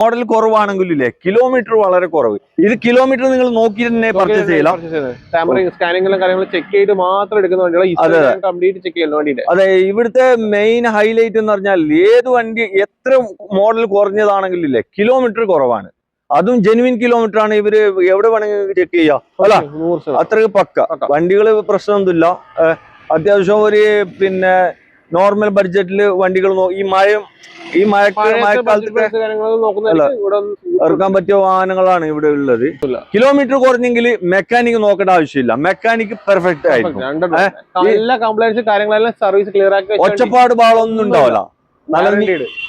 Model കുറവാണെങ്കിലേ kilometre വളരെ കുറവ്. ഇത് കിലോമീറ്റർ നിങ്ങൾ നോക്കി തന്നെ പർച്ചേസ് ചെയ്യலாம். സ്കാനിംഗും കാര്യങ്ങളും ചെക്ക് ചെയ്ത് മാത്രം എടുക്കുന്ന വണ്ടികൾ കംപ്ലീറ്റ് ചെക്ക് ചെയ്യുന്ന വണ്ടി. അതെ, ഇവിടുത്തെ മെയിൻ ഹൈലൈറ്റ് എന്ന് പറഞ്ഞാൽ ഏത് വണ്ടി എത്ര മോഡൽ കുറഞ്ഞതാണെങ്കിലേ കിലോമീറ്റർ കുറവാണ്. അതും ജെനുവിൻ കിലോമീറ്റർ ആണ്. ഇവര് എവിടെ വേണമെങ്കിൽ ചെക്ക് ചെയ്യാം അല്ല, അത്രയ്ക്ക് പക്ക വണ്ടികള് പ്രശ്നമൊന്നുമില്ല. അത്യാവശ്യം ഒരു പിന്നെ നോർമൽ ബഡ്ജറ്റില് വണ്ടികൾ ഈ മഴക്കാലത്ത് ഇറക്കാൻ പറ്റിയ വാഹനങ്ങളാണ് ഇവിടെ ഉള്ളത്. കിലോമീറ്റർ കുറഞ്ഞെങ്കിൽ മെക്കാനിക് നോക്കേണ്ട ആവശ്യമില്ല. മെക്കാനിക് പെർഫെക്റ്റ് ആയിരിക്കും. ഒച്ചപ്പാട് പാളൊന്നും ഉണ്ടാവില്ല.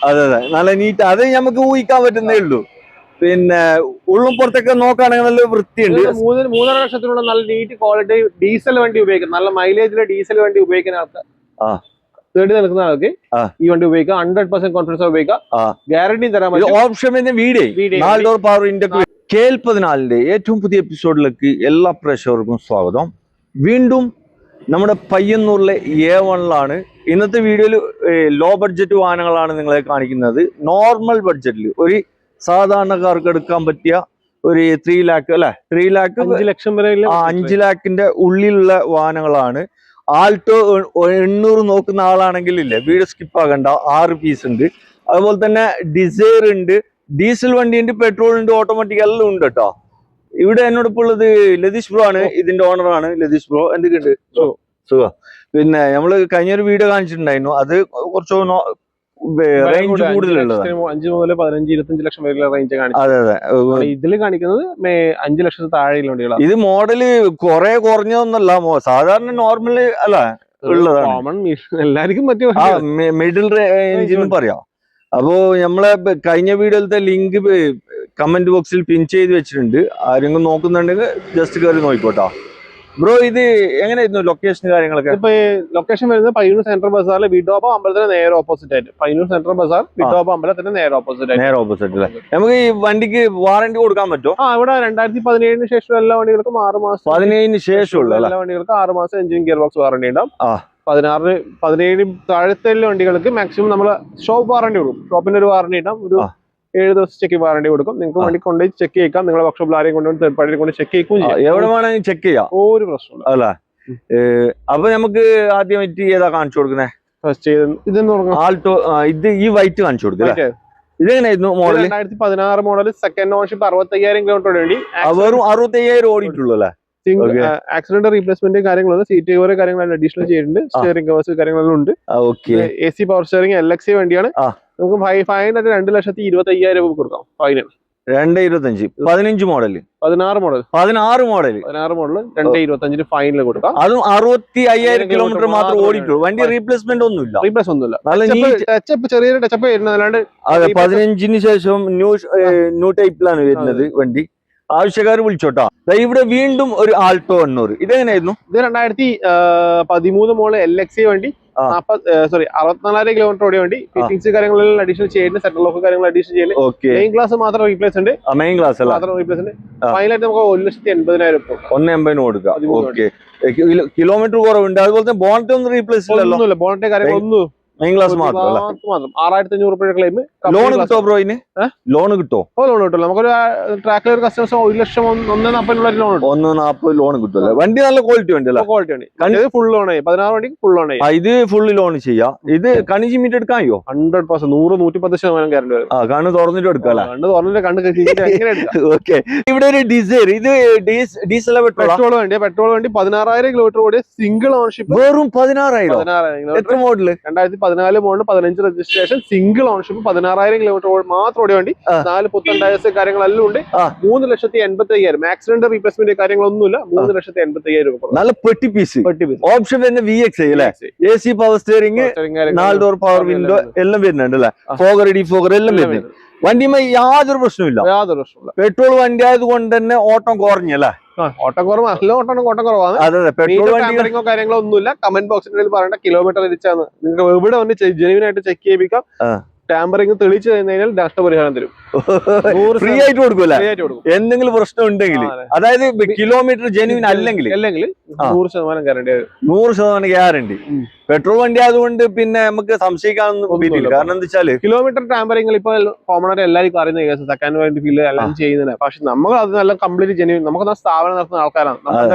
അതെ, നല്ല നീറ്റ്. അത് നമുക്ക് ഊഹിക്കാൻ പറ്റുന്നേ ഉള്ളൂ. പിന്നെ ഉള്ളും പുറത്തൊക്കെ നോക്കുകയാണെങ്കിൽ നല്ല വൃത്തിയുണ്ട്. 3.5 ലക്ഷത്തിനുള്ള നല്ല നീറ്റ് ക്വാളിറ്റി ഡീസൽ വണ്ടി ഉപയോഗിക്കുന്നത്, നല്ല മൈലേജിലെ ഡീസൽ വണ്ടി ഉപയോഗിക്കുന്ന ആൾക്കാർ തേടി നിൽക്കുന്ന ആൾക്ക് ഈ വണ്ടി ഉപയോഗിക്കാം. 100% കോൺഫിഡൻസ് ഉപയോഗിക്കാം. ഗ്യാരണ്ടി തരാൻ ഓപ്ഷൻ KL14 ഏറ്റവും പുതിയ എപ്പിസോഡിലേക്ക് എല്ലാ പ്രേക്ഷകർക്കും സ്വാഗതം. വീണ്ടും നമ്മുടെ പയ്യന്നൂരിലെ A1 ഇന്നത്തെ വീഡിയോയിൽ ലോ ബഡ്ജറ്റ് വാഹനങ്ങളാണ് നിങ്ങളെ കാണിക്കുന്നത്. നോർമൽ ബഡ്ജറ്റിൽ ഒരു സാധാരണക്കാർക്ക് എടുക്കാൻ പറ്റിയ ഒരു 3 ലാക്ക് അല്ലെ, 3 ലാക്ക് 5 ലക്ഷം വരെ 5 ലാക്കിന്റെ ഉള്ളിലുള്ള വാഹനങ്ങളാണ്. ആൾട്ടോ 800 നോക്കുന്ന ആളാണെങ്കിൽ ഇല്ലേ, വീട് സ്കിപ്പ് ആകണ്ട. 6 പീസ് ഉണ്ട്. അതുപോലെ തന്നെ ഡിസൈർ ഉണ്ട്, ഡീസൽ വണ്ടി ഉണ്ട്, പെട്രോൾ ഉണ്ട്, ഓട്ടോമാറ്റിക് എല്ലാം ഉണ്ട് കേട്ടോ. ഇവിടെ എന്നോടൊപ്പം ഉള്ളത് ലതീഷ് ബ്രോ ആണ്, ഇതിന്റെ ഓണറാണ്. ലതീഷ് ബ്രോ എന്തൊക്കെയുണ്ട്? സുഖം. പിന്നെ നമ്മള് കഴിഞ്ഞൊരു വീഡിയോ കാണിച്ചിട്ടുണ്ടായിരുന്നു, അത് കുറച്ച് റേഞ്ച് കൂടുതലുള്ളത് 5 മുതൽ 15-25 ലക്ഷം വരെ റേഞ്ച് കാണിച്ചു. അതെ അതെ, ഇതിൽ കാണിക്കുന്നത് 5 ലക്ഷത്തിന് താഴെയുള്ള വണ്ടികളാണ്. ഇത് മോഡല് കുറെ കുറഞ്ഞതൊന്നല്ല, സാധാരണ നോർമല് അല്ല ഉള്ളതാണ്. എല്ലാവർക്കും പറ്റിയ മിഡിൽ റേഞ്ച് എന്ന് പറയാം. അപ്പോ നമ്മളെ കഴിഞ്ഞ വീഡിയോയിലത്തെ ലിങ്ക് കമന്റ് ബോക്സിൽ പിൻ ചെയ്ത് വെച്ചിട്ടുണ്ട്. ആരെങ്കിലും നോക്കുന്നുണ്ടെങ്കിൽ ജസ്റ്റ് കയറി നോക്കിക്കോട്ടോ. ബ്രോ, ഇത് എങ്ങനെയായിരുന്നു ലൊക്കേഷൻ കാര്യങ്ങളൊക്കെ? ഇപ്പൊ ലൊക്കേഷൻ വരുന്നത് പയ്യന്നൂർ സെൻട്രൽ ബസാറിലെ വിഡോബ അമ്പലത്തിന് നേരെ ഓപ്പോസിറ്റ് ആയിട്ട്. പയ്യന്നൂർ സെൻട്രൽ ബസാർ വിഡോബ അമ്പലത്തിന് നേരെ ഓപ്പോസിറ്റ് അല്ലേ? നമുക്ക് ഈ വണ്ടിക്ക് വാറന്റി കൊടുക്കാൻ പറ്റുമോ? ഇവിടെ 2017 ശേഷം എല്ലാ വണ്ടികൾക്കും 6 മാസം, 17 ശേഷമുള്ള എല്ലാ വണ്ടികൾക്ക് 6 മാസം എഞ്ചിൻ ഗിയർ ബോക്സ് വാറന്റി ഉണ്ടാവും. 17 താഴത്തെ വണ്ടികൾക്ക് മാക്സിമം നമ്മൾ ഷോപ്പ് വാറന്റി കൊടുക്കും. ഷോപ്പിന്റെ ഒരു വാറന്റി ഉണ്ടാവും. ഒരു 7 ദിവസം ചെക്ക് വാറന്റി കൊടുക്കും. നിങ്ങൾക്ക് വണ്ടി കൊണ്ടുപോയി ചെക്ക് ചെയ്യാം. നിങ്ങളെ വർക്ക്ഷോപ്പിൽ ആരെയും കൊണ്ട് തേർഡ് പാർട്ടി കൊണ്ട് ചെക്ക് ചെയ്യും. എവിടെ വേണമെങ്കിൽ ചെക്ക് ചെയ്യാം, ഒരു പ്രശ്നമില്ല അല്ല. അപ്പൊ നമുക്ക് ആദ്യമായിട്ട് ഏതാ കാണിച്ചു കൊടുക്കുന്നത്? ആൾട്ടോ. ഇത് ഈ വൈറ്റ് കാണിച്ചു കൊടുക്കുക. ഇതെങ്ങനെയായിരുന്നു model? 2016 model, second ownership, 65,000 kilometre വേണ്ടി. വെറും 65,000 ഓടിയിട്ടുള്ളൂ അല്ലേ? ആക്സിഡന്റ് റീപ്ലേസ്മെന്റ് കാര്യങ്ങളുണ്ട്, സീറ്റ് കവർ കാര്യങ്ങളെല്ലാം അഡീഷണൽ ചെയ്തിട്ടുണ്ട്. സ്റ്റിയറിംഗ് കവേഴ്സ് കാര്യങ്ങളെല്ലാം ഉണ്ട്. AC പവർ സ്റ്റിയറിംഗ് LXI വണ്ടിയാണ്. നമുക്ക് ഫൈൻ 2,25,000 രൂപ കൊടുക്കാം. ഫൈന് 2,25,000. 15 മോഡൽ, 16 മോഡൽ 2,25,000 ഫൈനൽ കൊടുക്കാം. അതും 65,000 കിലോമീറ്റർ മാത്രം ഓടിക്കുള്ളൂ. വണ്ടി റീപ്ലേസ്മെന്റ് ഒന്നുമില്ല. ചെറിയൊരു ടച്ചപ്പ് വരുന്നത്. അതെ, 15 ശേഷം ന്യൂ ടൈപ്പിലാണ് വരുന്നത് വണ്ടി. ആവശ്യക്കാർ വിളിച്ചോട്ടാ. ഇവിടെ വീണ്ടും ഒരു ആൾട്ടോ 800. ഇതെങ്ങനെയായിരുന്നു? ഇത് 2013 മോഡൽ LXI വണ്ടി. 64,000 കിലോമീറ്റർ ഓടിയ വണ്ടി. ഫിറ്റിംഗ്സ് കാര്യങ്ങളെല്ലാം അഡീഷണൽ ചെയ്യുന്നുണ്ട്. സെൻട്രൽ ലോക്ക് കാര്യങ്ങൾ അഡീഷണൽ ചെയ്യുന്നത്. മെയിൻ ക്ലാസ് മാത്രം റീപ്ലേസ് ഉണ്ട്. മെയിൻ ക്ലാസ് മാത്രം റീപ്ലേസ് ഉണ്ട്. ഫൈനലായിട്ട് നമുക്ക് 1,80,000 രൂപ 1,80,000 കൊടുക്കാം. ഓക്കെ, കിലോമീറ്റർ കുറവുണ്ട്. അതുപോലെ തന്നെ ബോണറ്റ് ഒന്നും റീപ്ലേസ് ഇല്ലല്ലോ? ബോണറ്റ് കാര്യങ്ങളൊന്നും മെയിൻ ക്ലാസ് മാത്രം 6,500 രൂപ ക്ലെയിം. ലോൺ കിട്ടോ ബ്രോ? ഇതിന് ലോൺ കിട്ടോ? ലോൺ കിട്ടില്ല. നമുക്കൊരു ട്രാക്കിൽ ഒരു കസ്റ്റമേഴ്സ് 1,40,000 ലോൺ 1,40,000 ലോൺ കിട്ടുമല്ലോ. വണ്ടി നല്ല ക്വാളിറ്റി വണ്ടി അല്ലേ? ക്വാളിറ്റി വണ്ടി. ഫുൾ ലോൺ 16 വണ്ടിക്ക് ഫുൾ ലോൺ. ഇത് ഫുള്ള് ലോൺ ചെയ്യാം. ഇത് കണിജി മീറ്റ് എടുക്കായോ? 100%, 100-110% ഗ്യാരണ്ടി വരും. കണ്ണ് തുറന്നിട്ട് എടുക്കാം. കണ്ണ് തുറന്നിട്ട് ഓക്കെ. ഇവിടെ ഒരു ഡിസൈർ. ഇത് ഡീസൽ പെട്രോൾ വണ്ടി. പെട്രോൾ വണ്ടി 16,000 കിലോമീറ്റർ ഓടിയ സിംഗിൾ ഓണർഷിപ്പ്. വെറും 16,000. എത്ര model? 2014 model, 15 registration, single ownership, 16,000 kilometre മാത്രം ഓടിയ വണ്ടി. 4 പുത്തൻ ടയേഴ്സ് കാര്യങ്ങളെല്ലാം ഉണ്ട്. 3,80,000. ആക്സിഡന്റ് റീപ്ലേസ്മെന്റ് കാര്യങ്ങളൊന്നുമില്ല. 3,80,000 രൂപ. നല്ല പെട്ടി പീസ്. ഓപ്ഷൻ വരുന്ന VXI അല്ലേ? AC power steering, 4 door power window എല്ലാം വരുന്നുണ്ട് അല്ലേ? ഫോഗർ, ഡിഫോഗർ എല്ലാം വരുന്നുണ്ട്. വണ്ടിയുമായി യാതൊരു പ്രശ്നമില്ല. പെട്രോൾ വണ്ടി ആയതുകൊണ്ട് തന്നെ ഓട്ടം കുറഞ്ഞല്ലേ? ഓട്ടം കുറവ്, നല്ല ഓട്ടം കുറവാണ്. അതെ, പെട്രോൾ വണ്ടിയോ കാര്യങ്ങളോ ഒന്നുമില്ല. കമന്റ് ബോക്സിൽ പറയേണ്ട കിലോമീറ്റർ തിരിച്ചാണ്. നിങ്ങൾക്ക് എവിടെ വന്ന് ജെനുവിൻ ആയിട്ട് ചെക്ക് ചെയ്യിപ്പിക്കാം. ടാമ്പറിംഗ് തെളിച്ചു കഴിഞ്ഞാൽ നഷ്ടപരിഹാരം തരും. ഫ്രീ ആയിട്ട് കൊടുക്കൂല ഫ്രീ ആയിട്ട് കൊടുക്കും. എന്തെങ്കിലും പ്രശ്നം ഉണ്ടെങ്കിൽ, അതായത് കിലോമീറ്റർ ജെന്യൂൻ അല്ലെങ്കിൽ 100% ഗ്യാരണ്ടി. 100% ഗ്യാരണ്ടി. പെട്രോൾ വണ്ടി ആയതുകൊണ്ട് പിന്നെ നമുക്ക് സംശയിക്കാനൊന്നും പറ്റില്ല. കാരണം എന്താ വെച്ചാല് കിലോമീറ്റർ ടാമ്പറിംഗ് ഇപ്പൊ കോമൺ ആയിട്ട് എല്ലാവർക്കും അറിയുന്ന കേസ്, സെക്കൻഡ് വണ്ടി ഫീൽ എല്ലാം ചെയ്യുന്നത്. പക്ഷെ നമ്മൾ അത് നല്ല കംപ്ലീറ്റ് ജെന്യൂൻ, നമുക്ക് സ്ഥാപനം നടത്തുന്ന ആൾക്കാരാണ്,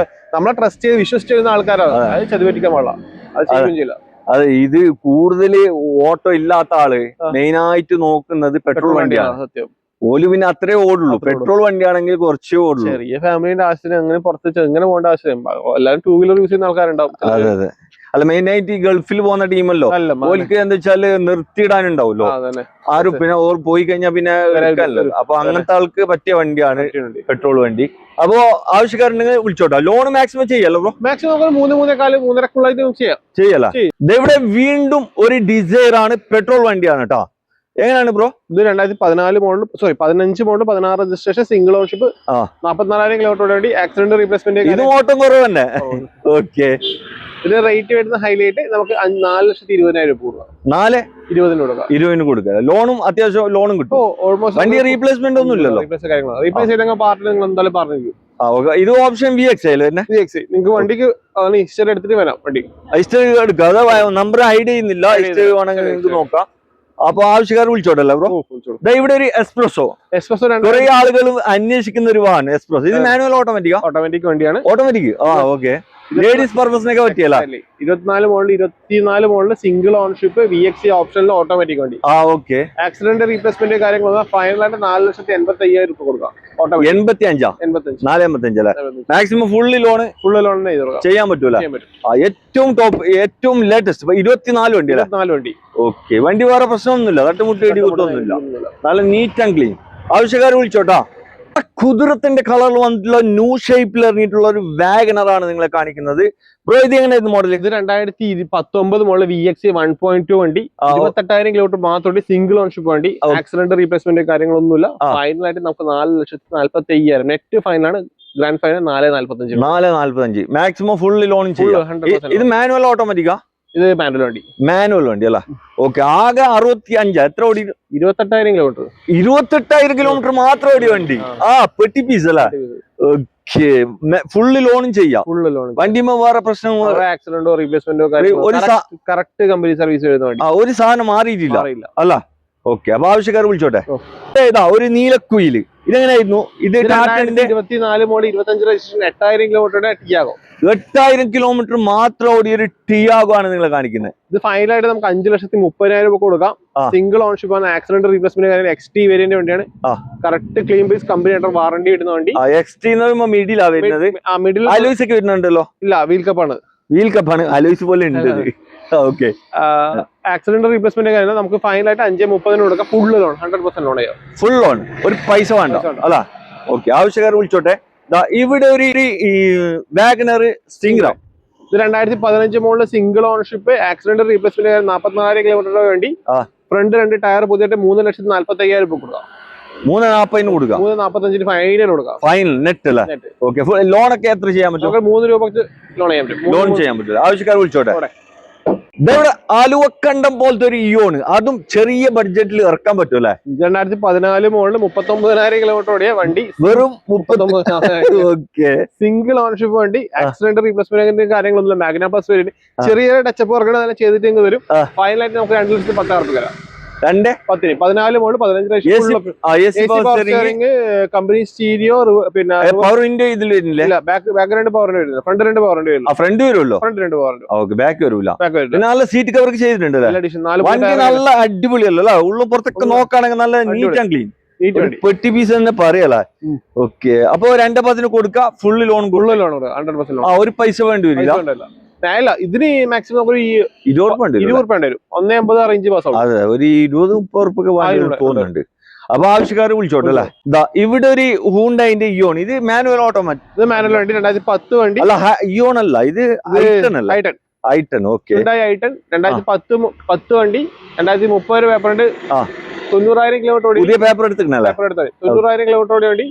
നമ്മളെ ട്രസ്റ്റ് ചെയ്ത് വിശ്വസിച്ച് ചെയ്യുന്ന ആൾക്കാരാണ്. അത് ചതിപറ്റിക്കാൻ പാടില്ല, അത് ചെയ്യുകയും ചെയ്യില്ല. അതെ, ഇത് കൂടുതൽ ഓട്ടോ ഇല്ലാത്ത ആള് മെയിൻ ആയിട്ട് നോക്കുന്നത് പെട്രോൾ വണ്ടിയാണ്. സത്യം. ഓല് പിന്നെ അത്രേ ഓടുള്ളൂ. പെട്രോൾ വണ്ടിയാണെങ്കിൽ കുറച്ചേ ഓടുള്ളൂ. ചെറിയ ഫാമിലിന്റെ ആവശ്യത്തിന് അങ്ങനെ പുറത്ത് എങ്ങനെ പോകേണ്ട ആവശ്യം. എല്ലാവരും 2 വീലർ യൂസ് ചെയ്യുന്ന ആൾക്കാരുണ്ടാവും. അതെ അതെ. അല്ല, മെയിൻ ആയിട്ട് ഈ ഗൾഫിൽ പോകുന്ന ടീമല്ലോ, ഓൽക്ക് എന്താ വെച്ചാല് നിർത്തിയിടാനുണ്ടാവുമല്ലോ ആരും. പിന്നെ ഓർ പോയി കഴിഞ്ഞാൽ പിന്നെ അപ്പൊ അങ്ങനത്തെ ആൾക്ക് പറ്റിയ വണ്ടിയാണ് പെട്രോൾ വണ്ടി. അപ്പോ ആവശ്യക്കാരുണ്ടെങ്കിൽ വിളിച്ചോട്ടോ. ലോൺ മാക്സിമം ചെയ്യല്ലോ ബ്രോ? മാക്സിമം 3-3.25 ചെയ്യല്ല. ഇവിടെ വീണ്ടും ഒരു ഡിസൈർ ആണ്, പെട്രോൾ വണ്ടിയാണ് കേട്ടോ. എങ്ങനെയാണ് ബ്രോ? ഇത് 2014 model, 15 model, 16 registration, single ownership, 44,000 kilometre വേണ്ടി, ആക്സിഡന്റ് റീപ്ലേസ്മെന്റ്. ഇത് ഓട്ടം കുറവ് തന്നെ. ഓക്കെ. ഇതിന് റേറ്റ് വരുന്ന ഹൈലൈറ്റ് നമുക്ക് 4,20,000 രൂപ കൊടുക്കാം. 4,20,000 കൊടുക്കാം. ലോണും അത്യാവശ്യം ലോണും കിട്ടും. ഓൾമോസ്റ്റ് വണ്ടി റീപ്ലേസ്മെന്റ് ഒന്നും ഇല്ലല്ലോ. റീപ്ലേസ് ചെയ്ത പാർട്ടി നിങ്ങൾ എന്തായാലും പറഞ്ഞു. ഇത് ഓപ്ഷൻ VX ആയാലും നിങ്ങൾക്ക് വണ്ടിക്ക് ഹിസ്റ്ററി എടുത്തിട്ട് വരാം. വണ്ടി ഹിസ്റ്ററി എടുക്കാം. അത് നമ്പർ ഹൈഡ് ചെയ്യുന്നില്ല. ഹിസ്റ്ററി വേണമെങ്കിൽ നിങ്ങൾക്ക് നോക്കാം. അപ്പൊ ആവശ്യക്കാർ വിളിച്ചോട്ടല്ലോ ബ്രോ? ഇവിടെ ഒരു എക്സ്പ്രസോ കുറെ ആളുകൾ അന്വേഷിക്കുന്ന ഒരു വാഹനം എക്സ്പ്രസ്. ഇത് മാനുവൽ ഓട്ടോമാറ്റിക് വണ്ടിയാണ്. ഓട്ടോമാറ്റിക്. ഓക്കെ. ലേഡീസ് പർപ്പസിനൊക്കെ പറ്റിയല്ല. 24 മോഡൽ സിംഗിൾ ഓൺഷിപ്പ്, VX ഓപ്ഷനിൽ ഓട്ടോമാറ്റിക് വണ്ടി. ഓക്കെ. ആക്സിഡന്റ് റീപ്ലേസ്മെന്റ് കാര്യങ്ങൾ ഫൈനലായിട്ട് 4,85,000 രൂപ കൊടുക്കാം. 485 അല്ലേ? മാക്സിമം ഫുള്ളി ലോൺ ചെയ്യാൻ പറ്റൂല. ഏറ്റവും ടോപ്പ്, ഏറ്റവും ലേറ്റസ്റ്റ് 24 വണ്ടി. ഓക്കെ. വണ്ടി വേറെ പ്രശ്നമൊന്നുമില്ല, തട്ടുമുട്ടി ഇടി കിട്ടൊന്നുമില്ല, നല്ല നീറ്റ് ആൻഡ് ക്ലീൻ. ആവശ്യക്കാർ വിളിച്ചോട്ടാ. കുതിരത്തിന്റെ കളറിൽ വന്നിട്ടുള്ള ന്യൂ ഷേപ്പിൽ ഇറങ്ങിയിട്ടുള്ള ഒരു വാഗണർ ആണ് നിങ്ങളെ കാണിക്കുന്നത്. ബ്രോ, ഇത് എങ്ങനെയായിരുന്നു മോഡൽ? ഇത് 2019 മോഡൽ VX 1.2 വണ്ടി, 28,000 കിലോമീറ്റർ മാത്രം, സിംഗിൾ ഓൺഷിപ്പ് വണ്ടി, ആക്സിഡന്റ് റീപ്ലേസ്മെന്റ് കാര്യങ്ങളൊന്നുമില്ല. ഫൈനലായിട്ട് നമുക്ക് 4,45,000 നെറ്റ് ഫൈനാണ്. Grand final 4,45. Maximum fully loan ചെയ്യാം. ഇത് മാനുവൽ ഓട്ടോമാറ്റിക്കാ? ഇത് മാനുവൽ വണ്ടി അല്ല. ഓക്കെ. ആകെ 65. എത്ര ഓടി? 28,000 കിലോമീറ്റർ. 28,000 കിലോമീറ്റർ മാത്രം ഓടിയ വണ്ടി. പെട്ടി പീസ് അല്ല. ഓക്കെ. ഫുള്ളി ലോണും ചെയ്യാം. വണ്ടിമ വേറെ പ്രശ്നങ്ങൾ, ആക്സിഡന്റോ റീപ്ലേസ്മെന്റോ കറക്റ്റ് കമ്പനി സർവീസ് വരുന്ന വണ്ടി. ഒരു സാധനം മാറിയിട്ടില്ല അല്ല. ഓക്കെ. അപ്പൊ ആവശ്യക്കാർ വിളിച്ചോട്ടെ. ഏതാ ഒരു നീലക്കുയില്? ഇതെങ്ങനെയായിരുന്നു? ഇത് 24 മോഡൽ 25 രജിസ്ട്രേഷൻ, 8,000 കിലോമീറ്ററുടെ ടിയാഗോ. 8,000 കിലോമീറ്റർ മാത്രം ഓടിയ ഒരു ടിയാഗോ ആണ് നിങ്ങൾ കാണിക്കുന്നത്. ഇത് ഫൈനലായിട്ട് നമുക്ക് 5,30,000 രൂപ കൊടുക്കാം. സിംഗിൾ ഓൺഷിപ്പ് ആണ്. ആക്സിഡന്റ് റീപ്ലേസ്മെന്റ് കാര്യം XT വേരിയന്റ് വണ്ടിയാണ്. Correct clean base company warranty കിട്ടുന്ന വണ്ടി. XT മിഡിലാ വരുന്നത്. മിഡിൽ അലോയ്സ് ഒക്കെ വരുന്നുണ്ടല്ലോ? ഇല്ല, വീൽ കപ്പാണ്. അലോയ്സ് പോലെ ഉണ്ട്. ഓക്കെ. ആക്സിഡന്റ് റീപ്ലേസ്മെന്റ് കാര്യം നമുക്ക് ഫൈനലായിട്ട് 5,30,000 കൊടുക്കാം. ഫുൾ ലോൺ, 100% ലോൺ ചെയ്യാം. ഫുൾ ലോൺ, ഒരു പൈസ വേണ്ട അല്ല. ഓക്കെ. ആവശ്യക്കാർ വിളിച്ചോട്ടെ. ഇവിടെ ഒരു വാഗണർ സ്റ്റിംഗ്ര. ഇത് 2015 model single ownership, accident replacement 44,000 kilometre വേണ്ടി, ഫ്രണ്ട് 2 ടയർ പുതിയിട്ട് 3,45,000 രൂപ കൊടുക്കാം. 3,40,000 കൊടുക്കാം. 3,45 ഫൈനൽ കൊടുക്കാം. ഫൈനൽ നെറ്റ് അല്ലേ? ഓക്കെ. ലോണൊക്കെ എത്ര ചെയ്യാൻ പറ്റും? 3 രൂപ ലോൺ ചെയ്യാൻ പറ്റും. ആവശ്യക്കാർ വിളിച്ചോട്ടെ. ഇതവിടെ ആലുവക്കണ്ടം പോലത്തെ ഒരു ഇയോണ്, അതും ചെറിയ ബഡ്ജറ്റിൽ ഇറക്കാൻ പറ്റൂല്ലേ? 2014 മോഡൽ 39,000 കിലോമീറ്റർ ഓടിയ വണ്ടി, വെറും 39,000. ഓക്കെ. സിംഗിൾ ഓൺഷിപ്പ് വണ്ടി, ആക്സിഡന്റ് റീപ്ലേസ്മെന്റ് കാര്യങ്ങളൊന്നുമില്ല. മാഗ്ന പ്ലസ് വേരിയന്റ്, ചെറിയ ടച്ചപ്പ് വർക്ക് തന്നെ ചെയ്തിട്ട് വരും. ഫൈനലായിട്ട് നമുക്ക് 2,10,000 തരാം. 2,10,000. 14 മോഡൽ 15 കമ്പനി സ്റ്റീരിയോ, പിന്നെ പവർ വിൻഡോ ഇതിൽ വരുന്നില്ല. ബാക്ക് 2 പവർ വരുന്നില്ല, ഫ്രണ്ട് 2 പവർ വരില്ല. ഫ്രണ്ട് വരുമല്ലോ. Front 2 power. ബാക്ക് വരൂല. നല്ല സീറ്റ് കവർ ചെയ്തിട്ടുണ്ട്. വണ്ടി നല്ല അടിപൊളിയല്ലോ. ഉള്ളു പുറത്തൊക്കെ നോക്കുകയാണെങ്കിൽ നല്ല നീറ്റ് ആൻഡ് ക്ലീൻ. പെട്ടി പീസ് തന്നെ പറയല. ഓക്കെ. അപ്പൊ 2,10,000 കൊടുക്കാം. Full loan. 100% ലോൺ. ഒരു പൈസ വേണ്ടി വരില്ല. ഇതിന് മാക്സിമം ഒരു 20 രൂപ വരും. 1,80 റേഞ്ച് പാസ്. അതെ, ഒരു 20-30 തോന്നുന്നുണ്ട്. അപ്പൊ ആവശ്യക്കാർ വിളിച്ചോട്ടെ അല്ലേ? ഇവിടെ ഒരു ഹൂണ്ടായിന്റെ ഇയോൺ. ഇത് മാനുവൽ ഓട്ടോമാറ്റിക്. ഇത് മാനുവൽ വണ്ടി, 2010 വണ്ടി. അല്ല, ഇയോൺ അല്ല, ഇത് ഐട്ടൺ. ഓക്കെ. 2010 വണ്ടി, 2030 പേപ്പർ ഉണ്ട്. 90,000 കിലോമീറ്റർ ഓടി. പുതിയ പേപ്പർ എടുത്തിട്ടുണ്ടല്ലേ? 90,000 കിലോമീറ്റർ ഓടി വണ്ടി.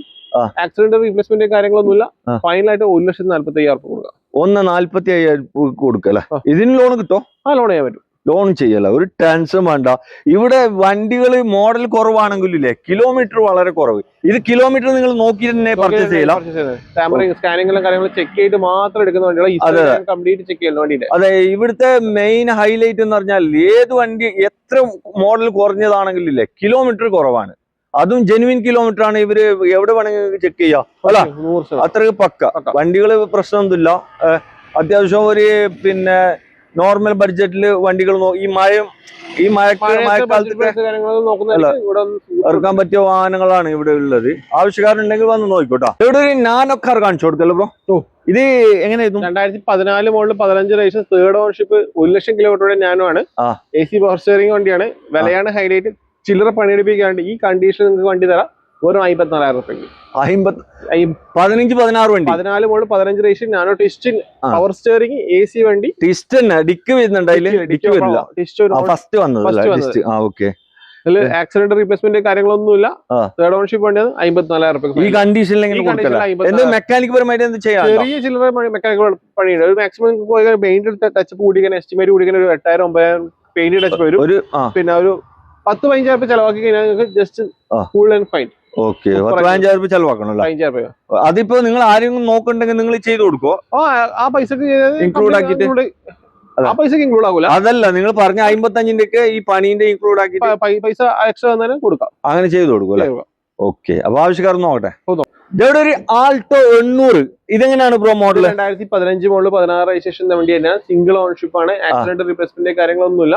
ആക്സിഡന്റ് റീപ്ലേസ്മെന്റ് കാര്യങ്ങളൊന്നുമില്ല. ഫൈനലായിട്ട് 1,45,000 കൊടുക്കാം. 1,45,000 കൊടുക്കല്ലേ? ഇതിന് ലോൺ കിട്ടോ? ലോൺ ചെയ്യാൻ പറ്റും. ലോൺ ചെയ്യല, ഒരു ടെൻഷൻ വേണ്ട. ഇവിടെ വണ്ടികൾ മോഡൽ കുറവാണെങ്കിലും ഇല്ലേ കിലോമീറ്റർ വളരെ കുറവ്. ഇത് കിലോമീറ്റർ നിങ്ങൾ നോക്കി തന്നെ പർച്ചേസ് ചെയ്യലാം. സ്കാനിങ്ങും കാര്യങ്ങളും ചെക്ക് ചെയ്തിട്ട് മാത്രം എടുക്കുന്ന വണ്ടികൾ കംപ്ലീറ്റ് ചെക്ക് ചെയ്യുന്ന വണ്ടിയുടെ. അതെ, ഇവിടുത്തെ മെയിൻ ഹൈലൈറ്റ് എന്ന് പറഞ്ഞാൽ ഏത് വണ്ടി എത്ര മോഡൽ കുറഞ്ഞതാണെങ്കിലും ഇല്ലേ കിലോമീറ്റർ കുറവാണ്. അതും ജെനുവിൻ കിലോമീറ്റർ ആണ്. ഇവര് എവിടെ വേണമെങ്കിൽ ചെക്ക് ചെയ്യാം അല്ല, അത്രയ്ക്ക് പക്ക വണ്ടികള് പ്രശ്നമൊന്നുമില്ല. അത്യാവശ്യം ഒരു പിന്നെ നോർമൽ ബഡ്ജറ്റില് വണ്ടികൾ ഈ മഴക്കാലത്ത് ഇറക്കാൻ പറ്റിയ വാഹനങ്ങളാണ് ഇവിടെ ഉള്ളത്. ആവശ്യക്കാരുണ്ടെങ്കിൽ വന്ന് നോക്കിക്കോട്ടാ. ഇവിടെ ഒരു നാനോക്കാർ കാണിച്ചു കൊടുക്കല്ലോ ബ്രോ. ഇത് എങ്ങനെയായിരുന്നു? 2014 മോഡൽ 15 രജിസ്ട്രേഷൻ, തേർഡ് ഓണർഷിപ്പ്, 1 ലക്ഷം കിലോമീറ്ററുടെ നാനോ ആണ്. AC പവർ സ്റ്റിയറിംഗ് വണ്ടിയാണ്. വിലയാണ് ഹൈലൈറ്റ്. ചില്ലറ പണിയെടുപ്പിക്കാണ്ട് ഈ കണ്ടീഷൻ നിങ്ങൾക്ക് വണ്ടി തരാം വെറും 54,000 രൂപയ്ക്ക്. 15-16 വണ്ടി. 14 model 15 registration nano twist, power steering, AC വണ്ടി. ടിസ്റ്റ് തന്നെ ഡിക്ക് വരുന്നുണ്ട്. ഡിക്ക് വരില്ല, ഫസ്റ്റ് വന്നത്. ആക്സിഡന്റ് റീപ്ലേസ്മെന്റ് കാര്യങ്ങളൊന്നുമില്ല. തേർഡ് ഓണർഷിപ്പ് വണ്ടിയാണ്. 54,000 രൂപയ്ക്ക് ഈ കണ്ടീഷനിൽ മെക്കാനിക് പരമായിട്ട് എന്ത് ചെയ്യാം? ചെറിയ ചില്ലറ മെക്കാനിക്കൽ പണിയുണ്ട്. ഒരു മാക്സിമം പെയിന്റ് ടച്ച് കൂടിക്കാൻ എസ്റ്റിമേറ്റ് കൂടിക്കാൻ ഒരു 8,000-9,000 പെയിന്റ് ടച്ച് വരും. പിന്നെ ഒരു 10-15,000 രൂപ ചെലവാക്കി കഴിഞ്ഞാൽ നിങ്ങൾക്ക് just full and fine. Okay, 15,000 രൂപ ചെലവാക്കണല്ലോ. 15,000 രൂപ. അതിപ്പോ നിങ്ങൾ ആരെങ്കിലും നോക്കുന്നുണ്ടെങ്കിൽ നിങ്ങൾ ചെയ്ത് കൊടുക്കോ? ആ പൈസക്ക് ഇൻക്ലൂഡ് ആക്കിയിട്ട്? ആ പൈസക്ക് ഇൻക്ലൂഡ് ആകൂല. അതല്ല, നിങ്ങൾ പറഞ്ഞ 55-ന്റെ ഒക്കെ ഈ പണീന്റെ ഇൻക്ലൂഡ് ആക്കിയിട്ട് പൈസ എക്സ്ട്രാ തന്നാലും കൊടുക്കാം. അങ്ങനെ ചെയ്ത് കൊടുക്കും അല്ലേ? ഓക്കെ, അപ്പൊ ആവശ്യക്കാർ നോക്കട്ടെ. ഇവിടെ ഒരു ആൾട്ടോ 800, ഇതെങ്ങനെയാണ് ബ്രോ മോഡൽ? 2015 മോഡൽ 16 രജിസ്ട്രേഷൻ വണ്ടി തന്നെയാണ്. സിംഗിൾ ഓണർഷിപ്പ് ആണ്. ആക്സിഡന്റ് റീപ്ലേസ്മെന്റ് കാര്യങ്ങളൊന്നുമില്ല.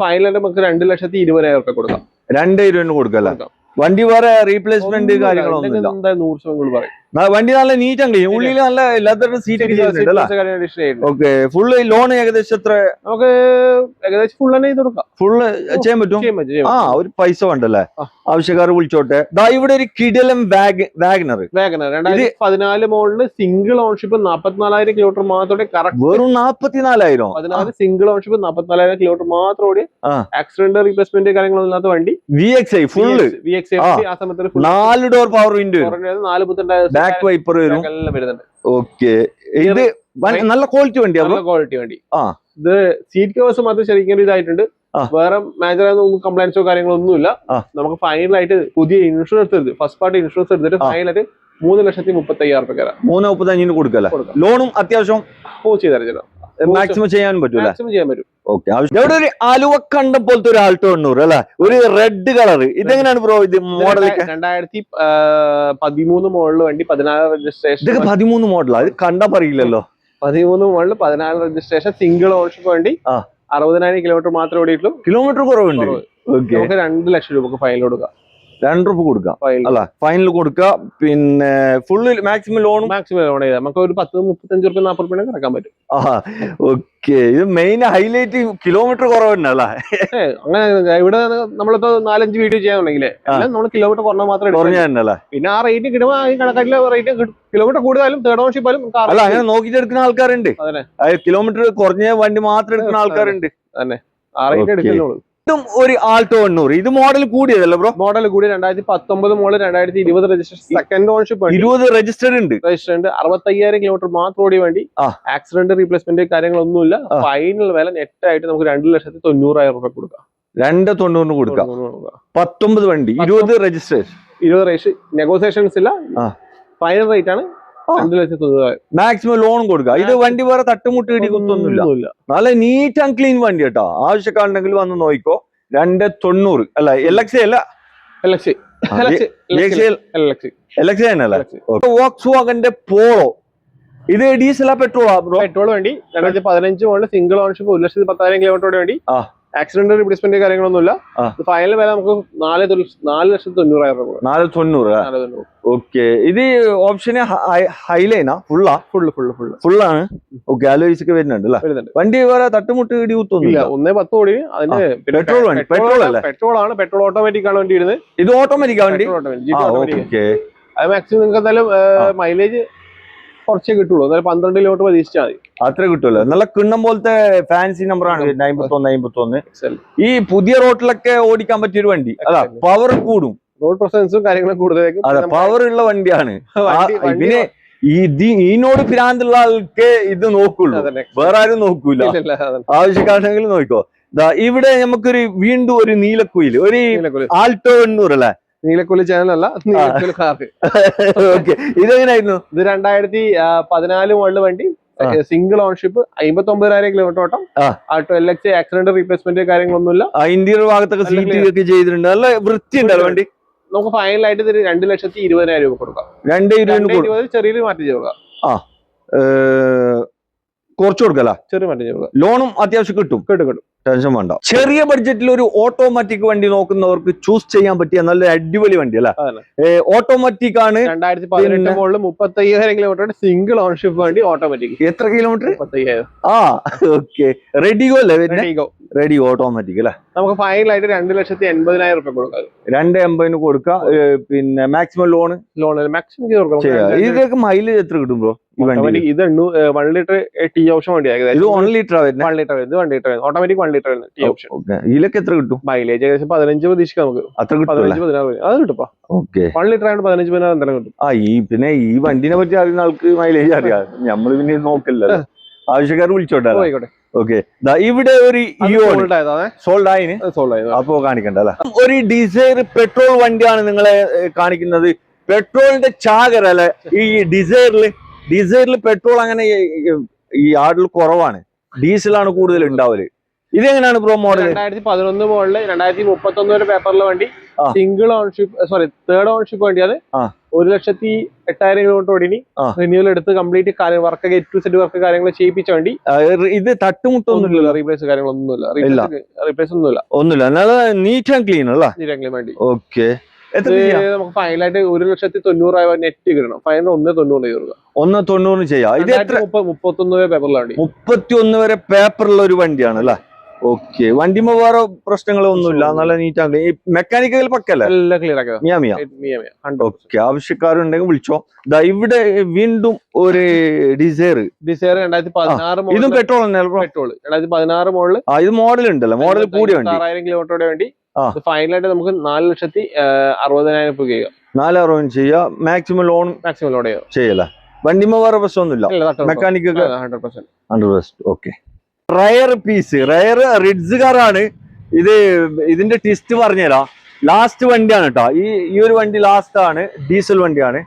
ഫൈനലായിട്ട് നമുക്ക് 2,20,000 രൂപ കൊടുക്കാം. 2,20,000 കൊടുക്കാം. വണ്ടി വേറെ റീപ്ലേസ്മെന്റ് കാര്യങ്ങളൊന്നുമില്ല. 100% പറയും. വണ്ടി നല്ല നീറ്റ് ആണ്. ഉള്ളിൽ നല്ല leather seat. Okay, full loan ഏകദേശം എത്ര? നമുക്ക് ഏകദേശം ഫുൾ തന്നെ ചെയ്ത് കൊടുക്കാം. ഫുള്ള് ചെയ്യാൻ പറ്റും. ഒരു പൈസ വേണ്ടല്ലേ? ആവശ്യക്കാർ വിളിച്ചോട്ടെ. ഇവിടെ ഒരു കിടിലം WagonR 2014 model single ownership, 44,000 kilometre മാത്രമേ. വെറും 44,000? 14 സിംഗിൾ ഓണർഷിപ്പ്, 44,000 കിലോമീറ്റർ മാത്രമേ. ആക്സിഡന്റ് റീപ്ലേസ്മെന്റ് കാര്യങ്ങളൊന്നും ഇല്ലാത്ത വണ്ടി. VXI full. ആ സമയത്ത് 4 door power window, 4 back wiper വരുന്നുണ്ട്. ഓക്കെ, ഇത് നല്ല ക്വാളിറ്റി വണ്ടിയാണ്. നല്ല ക്വാളിറ്റി വണ്ടി. ഇത് സീറ്റ് കവേഴ്സ് മാത്രം ശരിക്കും ഇതായിട്ടുണ്ട്. വേറെ മേജറായൊന്നും കംപ്ലൈൻസോ കാര്യങ്ങളോ ഒന്നുമില്ല. നമുക്ക് ഫൈനലായിട്ട് പുതിയ ഇൻഷുറൻസ് എടുത്ത്, ഫസ്റ്റ് പാർട്ടി ഇൻഷുറൻസ് എടുത്തിട്ട് ഫൈനലായിട്ട് 3,35,000 രൂപ 3,35,000 കൊടുക്കല്ലേ? ലോണും അത്യാവശ്യം ചെയ്തു മാക്സിമം ചെയ്യാൻ പറ്റൂല? ചെയ്യാൻ പറ്റും. ഓക്കെ, ഇവിടെ ഒരു ആലുവക്കണ്ടം പോലത്തെ ഒരു ആൾട്ടോ 800 അല്ലെ? ഒരു റെഡ് കളർ, ഇതെങ്ങനെയാണ് ബ്രോ ഇത് മോഡൽ? 2013 മോഡൽ വണ്ടി, 14 രജിസ്ട്രേഷൻ. ഇതൊക്കെ 13 മോഡലാ? ഇത് കണ്ടാ പറയില്ലല്ലോ. 13 മോഡൽ 14 രജിസ്ട്രേഷൻ, സിംഗിൾ ഓണർഷിപ്പ് വണ്ടി. 60,000 കിലോമീറ്റർ മാത്രമേ ഓടിയിട്ടുള്ളൂ. കിലോമീറ്റർ കുറവുണ്ട്. നമുക്ക് 2 ലക്ഷം രൂപ ഫൈനൽ കൊടുക്കാം. 2 രൂപ കൊടുക്കാം അല്ല, ഫൈനൽ കൊടുക്കുക. പിന്നെ ഫുള്ള് മാക്സിമം ലോൺ ചെയ്താൽ നമുക്ക് ഒരു 10-35 രൂപ 40 രൂപ കിടക്കാൻ പറ്റും. ഓക്കെ, ഇത് മെയിൻ ഹൈലൈറ്റ് കിലോമീറ്റർ കുറവുണ്ട് അല്ലേ? അങ്ങനെ ഇവിടെ നമ്മളിപ്പോ 4-5 വീഡിയോ ചെയ്യാന്നുണ്ടെങ്കിൽ നമ്മൾ കിലോമീറ്റർ കുറഞ്ഞാൽ മാത്രമേ കുറഞ്ഞല്ലേ? പിന്നെ ആ റേറ്റ് കിട്ടുമ്പോൾ ഈ കണക്കാട്ടിലെ റേറ്റ് കിലോമീറ്റർ കൂടുതലും തേർഡ് ഓണർഷിപ്പ് ആയാലും അല്ല, അങ്ങനെ നോക്കിയിട്ട് എടുക്കുന്ന ആൾക്കാരുണ്ട്. കിലോമീറ്റർ കുറഞ്ഞ വണ്ടി മാത്രം എടുക്കുന്ന ആൾക്കാരുണ്ട്. തന്നെ ആ റേറ്റ് എടുക്കുന്നുള്ളൂ. ഒരു ആൾട്ടോ 800, ഇത് മോഡൽ കൂടിയതല്ലേ ബ്രോ? മോഡൽ കൂടി 2019 model, 2020 registration, second ownership. 20 registered ഉണ്ട്. 65,000 കിലോമീറ്റർ മാത്രം ഓടിയ വണ്ടി. ആക്സിഡന്റ് റീപ്ലേസ്മെന്റ് കാര്യങ്ങളൊന്നുമില്ല. ഫൈനൽ വില നെറ്റായിട്ട് നമുക്ക് 2,90,000 രൂപ കൊടുക്കാം. 2,90,000 കൊടുക്കാം. 19 വണ്ടി, 20 രജിസ്ട്രേഷൻ, 20 രജിസ്ട്രേഷൻ. നെഗോസിയേഷൻസ് ഇല്ല. ഫൈനൽ റേറ്റ് ആണ് 2,90,000. മാക്സിമം ലോൺ കൊടുക്കുക. ഇത് വണ്ടി വേറെ തട്ടുമുട്ട് ഇടിക്കൊന്നുമില്ല. നല്ല നീറ്റ് ആൻഡ് ക്ലീൻ വണ്ടി കേട്ടോ. ആവശ്യക്കാരുണ്ടെങ്കിൽ വന്ന് നോക്കിക്കോ. 2,90,000 അല്ല? LXI അല്ല, LXI തന്നെയല്ലേ? വോക്സ്വാഗന്റെ പോളോ, ഇത് ഡീസലാ പെട്രോളാ ബ്രോ? പെട്രോൾ വണ്ടി. 2015 മോഡൽ, സിംഗിൾ ഓണർഷിപ്പ്, 1,10,000 കിലോമീറ്റർ വണ്ടി. ആക്സിഡന്റ് റീപ്ലേസ്മെന്റ് കാര്യങ്ങളൊന്നുമില്ല. ഫൈനൽ വില നമുക്ക് 4,90,000 രൂപ. 4,90,000. ഓക്കെ, ഇത് ഓപ്ഷന് ഹൈലൈനാ? ഫുള്ളാണ്. ഓക്കെ, അലോയ്സ് ഒക്കെ വരുന്നുണ്ട് അല്ലേ? വണ്ടി വേറെ തട്ടുമുട്ട് ഇടി കുത്തൊന്നുമില്ല. 1,10 ഓടി. അതിന്റെ പെട്രോൾ വണ്ടി. പെട്രോൾ അല്ലേ? പെട്രോൾ ആണ്. പെട്രോൾ ഓട്ടോമാറ്റിക് ആണ് വണ്ടി ഇടുന്നത്. ഇത് ഓട്ടോമാറ്റിക് വണ്ടി? അത് മാക്സിമം നിങ്ങൾക്ക് എന്തായാലും മൈലേജ് കുറച്ചേ കിട്ടുള്ളൂ. 12 കിലോമീറ്റർ പ്രതീക്ഷിച്ചാൽ മതി. അത്ര കിട്ടുമല്ലോ. നല്ല കിണ്ണം പോലത്തെ ഫാൻസി നമ്പറാണ് 51. ഈ പുതിയ റോട്ടിലൊക്കെ ഓടിക്കാൻ പറ്റിയൊരു വണ്ടി അതാ. പവർ കൂടും, റോഡ് പ്രസൻസും കാര്യങ്ങളും കൂടുതലായിരിക്കും. അതെ, പവർ ഉള്ള വണ്ടിയാണ്. പിന്നെ ഇതിനോട് ഭ്രാന്തുള്ള ആൾക്ക് ഇത് നോക്കുള്ളൂ, വേറെ ആരും നോക്കൂല. ആവശ്യക്കാരെങ്കിലും നോക്കിക്കോ. ഇവിടെ നമുക്കൊരു വീണ്ടും ഒരു നീലക്കുയിൽ, ഒരു ആൾട്ടോ 800 അല്ലേ? നീലക്കുയിൽ ചാനലല്ല, നീലക്കുയിൽ കാർ. ഓക്കെ, ഇതെങ്ങനെയായിരുന്നു? ഇത് 2014 മോഡൽ വണ്ടി, സിംഗിൾ ഓൺഷിപ്പ്, 59,000 കിലോമീറ്റർ ഓട്ടം. ആൾട്ടോ LX, ആക്സിഡന്റ് റീപ്ലേസ്മെന്റ് കാര്യങ്ങളൊന്നുമില്ല. ഇന്റീരിയർ ഭാഗത്തൊക്കെ സീറ്റ് ഒക്കെ ചെയ്തിട്ടുണ്ട്, നല്ല വൃത്തിയുണ്ടല്ലോ വണ്ടി. നമുക്ക് ഫൈനലായിട്ട് ഇത് 2,20,000 രൂപ കൊടുക്കാം. 2,20,000 ചെറിയൊരു മാറ്റം ചെയ്യുക. കുറച്ച് കൊടുക്കല, ചെറിയ മാറ്റം ചെയ്യുക. ലോണും അത്യാവശ്യം കിട്ടും. കിട്ടും. ടെൻഷൻ വേണ്ട. ചെറിയ ബഡ്ജറ്റിൽ ഒരു ഓട്ടോമാറ്റിക് വണ്ടി നോക്കുന്നവർക്ക് ചൂസ് ചെയ്യാൻ പറ്റിയ നല്ല അടിപൊളി വണ്ടി അല്ലെ? ഓട്ടോമാറ്റിക് ആണ്. 2018 മോഡൽ 35,000 കിലോമീറ്റർ സിംഗിൾ ഓൺഷിപ്പ് വണ്ടി, ഓട്ടോമാറ്റിക്. എത്ര കിലോമീറ്റർ? 35,000. ഓക്കെ, റെഡിഗോ അല്ലേ? റെഡിഗോ ഓട്ടോമാറ്റിക് അല്ലെ? നമുക്ക് ഫൈനലായിട്ട് 2,80,000 രൂപ കൊടുക്കാം. 2,80,000 കൊടുക്കാം. പിന്നെ മാക്സിമം ലോൺ മാക്സിമം ഇതൊക്കെ മൈലേജ് എത്ര കിട്ടും ബ്രോ? ഇത് 1 ലിറ്റർ ടീ ഓപ്ഷൻ വണ്ടി. ഇത് 1 ലിറ്റർ വരുന്നത്. 1 ലിറ്റർ വരുന്നത്, 1 litre automatic 1 litre T option. ഇതിലൊക്കെ എത്ര കിട്ടും മൈലേജ്? ഏകദേശം 15 പ്രതീക്ഷിക്കാം നമുക്ക്. അത്ര കിട്ടും? 15-16 അത് കിട്ടും. ഓക്കെ, 1 ലിറ്റർ ആയതുകൊണ്ട് 15-16 എന്തായാലും കിട്ടും. പിന്നെ ഈ വണ്ടിനെ പറ്റി അറിയുന്ന ആൾക്ക് മൈലേജ് അറിയാം. നമ്മള് പിന്നെ നോക്കില്ലല്ലോ, ആവശ്യക്കാർ വിളിച്ചോട്ടെ. ആയിക്കോട്ടെ. ഓക്കെ, ഇവിടെ ഒരു സോൾഡ് ആയിന്, അപ്പോ കാണിക്കണ്ട അല്ലെ? ഒരു ഡിസൈർ പെട്രോൾ വണ്ടിയാണ് നിങ്ങളെ കാണിക്കുന്നത്. പെട്രോളിന്റെ ചാകര അല്ലെ ഈ ഡിസൈറിൽ പെട്രോൾ അങ്ങനെ ഈ ആടിൽ കുറവാണ്, ഡീസലാണ് കൂടുതൽ ഉണ്ടാവല്. ഇതെങ്ങനെയാണ് ബ്രോ മോഡൽ? 2011 മോഡല്, 2031 പേപ്പറിലെ വണ്ടി, സിംഗിൾ ഓൺഷിപ്പ്, തേർഡ് ഓൺഷിപ്പ് വണ്ടിയാണ്. 1,08,000 കിലോമീറ്റർ ഓടിനി. റിന്യൂവൽ എടുത്ത് complete work, A to Z work കാര്യങ്ങൾ ചെയ്യിപ്പിച്ച വണ്ടി. ഇത് തട്ടുമുട്ടൊന്നുമില്ല, റീപ്ലേസ് കാര്യങ്ങളൊന്നുമില്ല, റീപ്ലേസ് ഒന്നുമില്ല. നീറ്റ് ആൻഡ് ക്ലീൻ അല്ല വണ്ടി. ഓക്കെ, നമുക്ക് ഫൈനലായിട്ട് 1,90,000 നെറ്റ് കിട്ടണം. ഫൈനൽ 1,90,000 കൊടുക്കുക. 1,90,000 ചെയ്യാം. ഇത് 31 പേപ്പറിലെ വണ്ടി, 31 വരെ പേപ്പറുള്ള ഒരു വണ്ടിയാണ് അല്ലെ? ഓക്കെ, വണ്ടിമ വേറെ പ്രശ്നങ്ങളൊന്നുമില്ല, നല്ല നീറ്റാണ്. ഈ മെക്കാനിക്കൽ പക്കല്ലേ? എല്ലാം ക്ലിയർ ആക്കിയത്. ഓക്കെ, ആവശ്യക്കാരുണ്ടെങ്കിൽ വിളിച്ചോ. ഇവിടെ വീണ്ടും ഒരു ഡിസൈർ 2016 ഇതും പെട്രോൾ തന്നെ? Petrol 2016 model. ഇത് മോഡൽ ഉണ്ടല്ലോ, മോഡൽ കൂടിയ വണ്ടി. 6,000 കിലോമീറ്ററുടെ വണ്ടി. ഫൈനലായിട്ട് നമുക്ക് 4,60,000 രൂപ ചെയ്യാം. 4,60,000 ചെയ്യാം. Maximum loan ചെയ്യല. വണ്ടിമ വേറെ പ്രശ്നമൊന്നുമില്ല, mechanic 100%. Okay, rare piece, rare റിഡ്സ് കാറാണ് ഇത്. ഇതിന്റെ ടിസ്റ്റ് പറഞ്ഞുതരാം. ലാസ്റ്റ് വണ്ടിയാണ് കേട്ടോ. ഈ ഒരു വണ്ടി ലാസ്റ്റ് ആണ്, ഡീസൽ വണ്ടിയാണ്.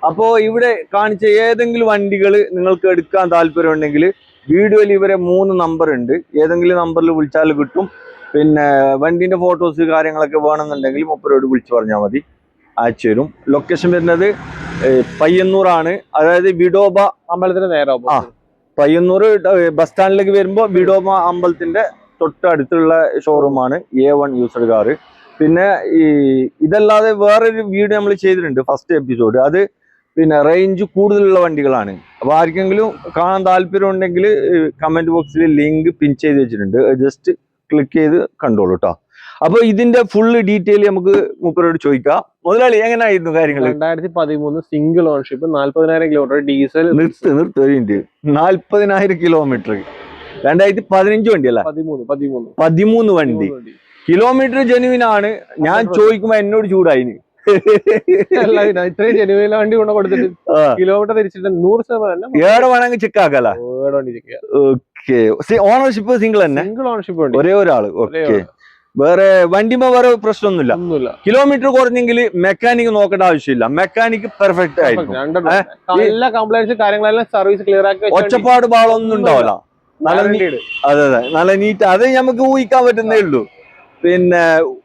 അപ്പോ ഇവിടെ കാണിച്ച ഏതെങ്കിലും വണ്ടികൾ നിങ്ങൾക്ക് എടുക്കാൻ താല്പര്യം ഉണ്ടെങ്കിൽ വീഡിയോയിൽ ഇവരെ 3 നമ്പർ ഉണ്ട്, ഏതെങ്കിലും നമ്പറിൽ വിളിച്ചാൽ കിട്ടും. പിന്നെ വണ്ടിന്റെ ഫോട്ടോസ് കാര്യങ്ങളൊക്കെ വേണമെന്നുണ്ടെങ്കിൽ 30 വിളിച്ചു പറഞ്ഞാൽ മതി, അയച്ചു തരും. ലൊക്കേഷൻ വരുന്നത് പയ്യന്നൂറാണ്, അതായത് വിഡോബ അമ്പലത്തിന്റെ നേരെ. പയ്യന്നൂർ ബസ് സ്റ്റാൻഡിലേക്ക് വരുമ്പോൾ വിഡോബ അമ്പലത്തിന്റെ തൊട്ടടുത്തുള്ള ഷോറൂമാണ് A1 യൂസർ കാർ. പിന്നെ ഇതല്ലാതെ വേറൊരു വീഡിയോ നമ്മൾ ചെയ്തിട്ടുണ്ട്, ഫസ്റ്റ് എപ്പിസോഡ്. അത് പിന്നെ റേഞ്ച് കൂടുതലുള്ള വണ്ടികളാണ്. അപ്പൊ ആർക്കെങ്കിലും കാണാൻ താല്പര്യം ഉണ്ടെങ്കിൽ കമന്റ് ബോക്സിൽ ലിങ്ക് പിൻ ചെയ്ത് വെച്ചിട്ടുണ്ട്, ജസ്റ്റ് ക്ലിക്ക് ചെയ്ത് കണ്ടോളൂ കേട്ടോ. അപ്പൊ ഇതിന്റെ ഫുള്ള് ഡീറ്റെയിൽ നമുക്ക് മൂപ്പരോട് ചോദിക്കാം. മുതലാളി, എങ്ങനെയായിരുന്നു കാര്യങ്ങൾ? 2013 സിംഗിൾ ഓൺഷിപ്പ്, 40,000 കിലോമീറ്റർ ഡീസൽ. നിർത്ത് 40,000 കിലോമീറ്റർ 2015 വണ്ടി അല്ല? 13 വണ്ടി. കിലോമീറ്റർ ജെനുവിൻ ആണ്. ഞാൻ ചോദിക്കുമ്പോ എന്നോട് ചൂടായിന്. ഇത്രയും ജെനുവിൻ വണ്ടി കൊണ്ട് കൊടുത്തിട്ട് കിലോമീറ്റർ തിരിച്ചിട്ട് 100% ഏടെ വേണമെങ്കിൽ ചെക്ക് ആക്കല. ഓക്കെ, ഓണർഷിപ്പ് സിംഗിൾ തന്നെ? സിംഗിൾ ഓണർഷിപ്പ്, ഒരേ ഒരാള്. ഓക്കെ, വേറെ വണ്ടിമ വേറെ പ്രശ്നമൊന്നുമില്ല. കിലോമീറ്റർ കുറഞ്ഞെങ്കിൽ മെക്കാനിക് നോക്കേണ്ട ആവശ്യമില്ല, മെക്കാനിക് പെർഫെക്റ്റ് ആയിരിക്കും. എല്ലാ കംപ്ലൈന്റ്സ് കാര്യങ്ങളെല്ലാം സർവീസ് ക്ലിയർ ആക്കി, ഒച്ചപ്പാട് പാളൊന്നും ഉണ്ടാവില്ല. അതെ, നല്ല നീറ്റ്. അത് നമുക്ക് ഊഹിക്കാൻ പറ്റുന്നേ ഉള്ളൂ. പിന്നെ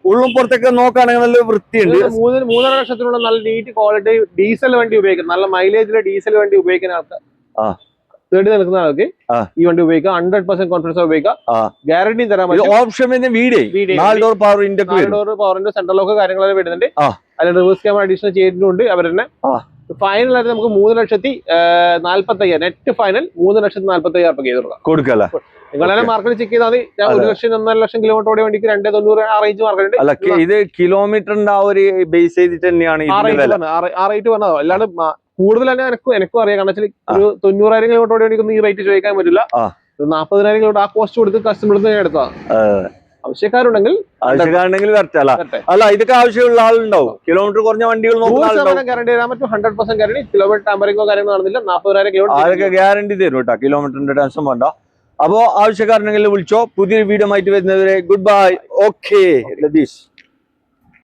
ഉള്ളും പുറത്തൊക്കെ നോക്കുകയാണെങ്കിൽ നല്ല വൃത്തിയുണ്ട്. 3.5 ലക്ഷത്തിനുള്ള നല്ല നീറ്റ് ക്വാളിറ്റി ഡീസൽ വണ്ടി ഉപയോഗിക്കും, നല്ല മൈലേജിലെ ഡീസൽ വണ്ടി ഉപയോഗിക്കുന്ന ആൾക്കാർ തേടി നിൽക്കുന്ന ആൾക്ക് ഈ വണ്ടി ഉപയോഗിക്കാം. 100% കോൺഫിഡൻസ് ഉപയോഗിക്കാം, ഗ്യാരണ്ടി തരാൻ പറ്റും. ഓപ്ഷൻ പവറിന്റെ സെൻട്രൽ ലോക്ക് കാര്യങ്ങളെല്ലാം വരുന്നുണ്ട്. അതിൽ റിവേഴ്സ് ക്യാമറ അഡീഷണൽ ചെയ്തിട്ടുണ്ട് അവർ തന്നെ. ഫൈനലായിട്ട് നമുക്ക് 3,40,000 നെറ്റ് ഫൈനൽ 3,40,000 രൂപ ചെയ്ത് കൊടുക്കാം. നിങ്ങളെല്ലാം മാർക്കറ്റ് ചെക്ക് ചെയ്താൽ മതി. 1,00,000-1,50,000 കിലോമീറ്റർ ഓടിയ വണ്ടിക്ക് 290 ആ റേഞ്ച് മാർക്കറ്റ്. അല്ല, ഇത് കിലോമീറ്ററിന്റെ ആ ഒരു ബേസ് ചെയ്തിട്ട് തന്നെയാണ് ആ റേറ്റ് പറഞ്ഞതോ. അല്ലാണ്ട് കൂടുതൽ തന്നെ എനിക്കും അറിയാം. കാരണം വെച്ചാൽ ഒരു 90,000 കിലോമീറ്റർ ഓടിയ വണ്ടിക്കൊന്നും ഈ റേറ്റ് ചോദിക്കാൻ പറ്റില്ല. 40,000 കിലോമീറ്റർ ആ കോസ്റ്റ് കൊടുത്ത് കസ്റ്റമർ എടുത്താ. ആവശ്യക്കാരുണ്ടെങ്കിൽ അല്ല, ഇതൊക്കെ ആവശ്യമുള്ള ആളുണ്ടാവും. കിലോമീറ്റർ കുറഞ്ഞ വണ്ടികൾ ഗ്യാരണ്ടി തരാൻ പറ്റും. 100% ഗ്യാരണ്ടി. കിലോമീറ്റർ ടാമ്പറിങ്ങോ കാര്യങ്ങളോ നടന്നില്ല. 40,000 കിലോമീറ്റർ അതൊക്കെ ഗ്യാരണ്ടി തരും കേട്ടോ. കിലോമീറ്ററിന്റെ ടെൻഷൻ വേണ്ട. അപ്പോ ആവശ്യക്കാരനെങ്കിലും വിളിച്ചോ. പുതിയൊരു വീഡിയോ ആയിട്ട് വരുന്നവരെ ഗുഡ് ബൈ. ഓക്കെ ലതീഷ്.